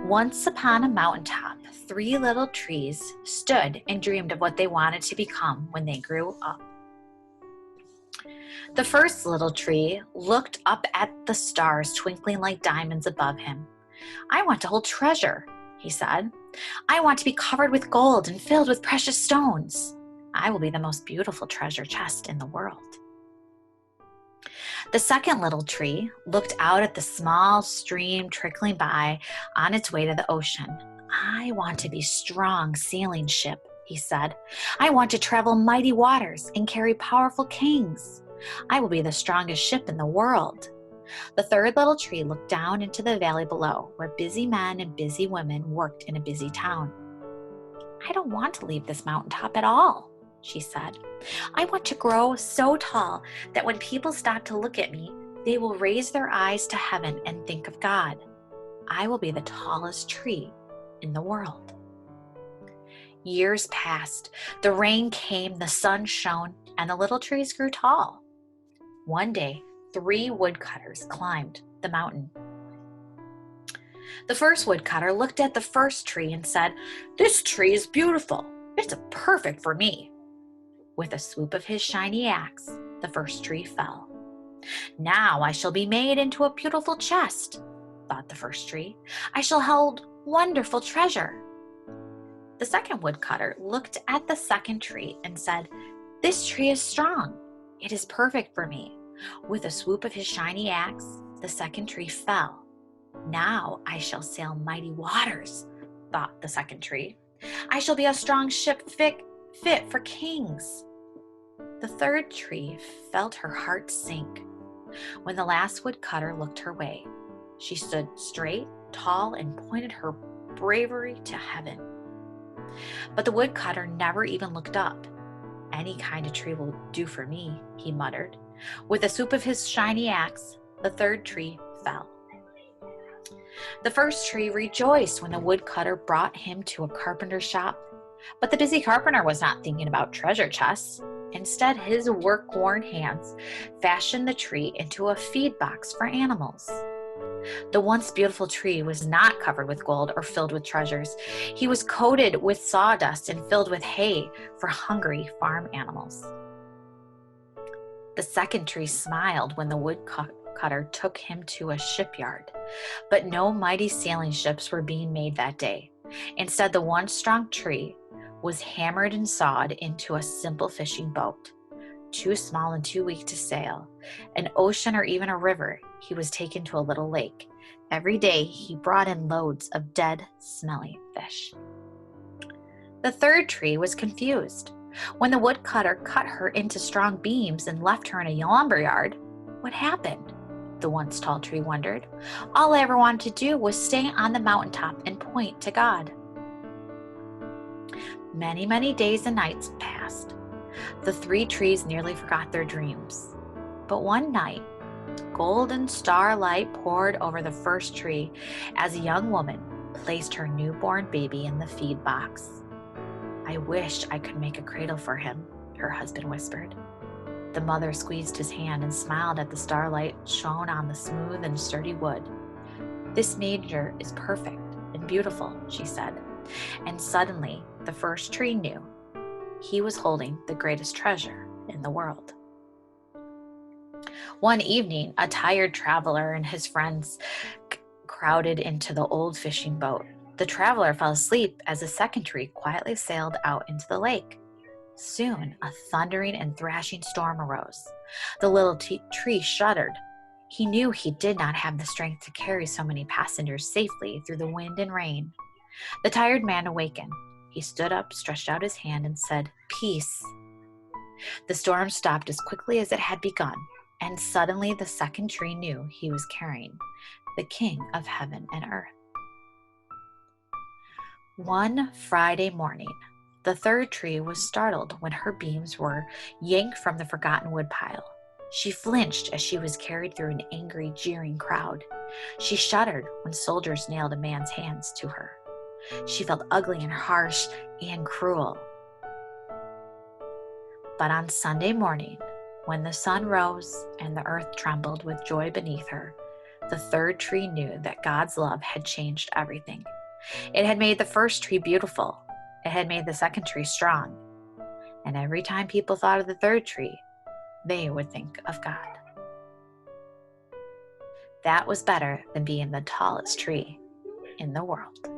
Once upon a mountaintop, three little trees stood and dreamed of what they wanted to become when they grew up. The first little tree looked up at the stars twinkling like diamonds above him. "I want to hold treasure," he said. "I want to be covered with gold and filled with precious stones. I will be the most beautiful treasure chest in the world." The second little tree looked out at the small stream trickling by on its way to the ocean. "I want to be a strong sailing ship," he said. "I want to travel mighty waters and carry powerful kings. I will be the strongest ship in the world." The third little tree looked down into the valley below, where busy men and busy women worked in a busy town. "I don't want to leave this mountaintop at all," she said. "I want to grow so tall that when people stop to look at me, they will raise their eyes to heaven and think of God. I will be the tallest tree in the world." Years passed. The rain came, the sun shone, and the little trees grew tall. One day, three woodcutters climbed the mountain. The first woodcutter looked at the first tree and said, "This tree is beautiful. It's perfect for me." With a swoop of his shiny axe, the first tree fell. "Now I shall be made into a beautiful chest," thought the first tree. "I shall hold wonderful treasure." The second woodcutter looked at the second tree and said, "This tree is strong. It is perfect for me." With a swoop of his shiny axe, the second tree fell. "Now I shall sail mighty waters," thought the second tree. "I shall be a strong ship fit for kings." The third tree felt her heart sink. When the last woodcutter looked her way, she stood straight, tall, and pointed her bravery to heaven. But the woodcutter never even looked up. "Any kind of tree will do for me," he muttered. With a swoop of his shiny axe, the third tree fell. The first tree rejoiced when the woodcutter brought him to a carpenter's shop. But the busy carpenter was not thinking about treasure chests. Instead, his work-worn hands fashioned the tree into a feed box for animals. The once beautiful tree was not covered with gold or filled with treasures. He was coated with sawdust and filled with hay for hungry farm animals. The second tree smiled when the woodcutter took him to a shipyard. But no mighty sailing ships were being made that day. Instead, the once strong tree was hammered and sawed into a simple fishing boat. Too small and too weak to sail an ocean or even a river, he was taken to a little lake. Every day he brought in loads of dead, smelly fish. The third tree was confused. When the woodcutter cut her into strong beams and left her in a lumber yard, what happened? The once tall tree wondered. All I ever wanted to do was stay on the mountaintop and point to God. Many, many days and nights passed. The three trees nearly forgot their dreams. But one night, golden starlight poured over the first tree as a young woman placed her newborn baby in the feed box. "I wish I could make a cradle for him," her husband whispered. The mother squeezed his hand and smiled at the starlight shone on the smooth and sturdy wood. "This manger is perfect and beautiful," she said. And suddenly, the first tree knew he was holding the greatest treasure in the world. One evening, a tired traveler and his friends crowded into the old fishing boat. The traveler fell asleep as the second tree quietly sailed out into the lake. Soon, a thundering and thrashing storm arose. The little tree shuddered. He knew he did not have the strength to carry so many passengers safely through the wind and rain. The tired man awakened. He stood up, stretched out his hand, and said, "Peace." The storm stopped as quickly as it had begun, and suddenly the second tree knew he was carrying the King of heaven and earth. One Friday morning, the third tree was startled when her beams were yanked from the forgotten woodpile. She flinched as she was carried through an angry, jeering crowd. She shuddered when soldiers nailed a man's hands to her. She felt ugly and harsh and cruel. But on Sunday morning, when the sun rose and the earth trembled with joy beneath her, the third tree knew that God's love had changed everything. It had made the first tree beautiful. It had made the second tree strong. And every time people thought of the third tree, they would think of God. That was better than being the tallest tree in the world.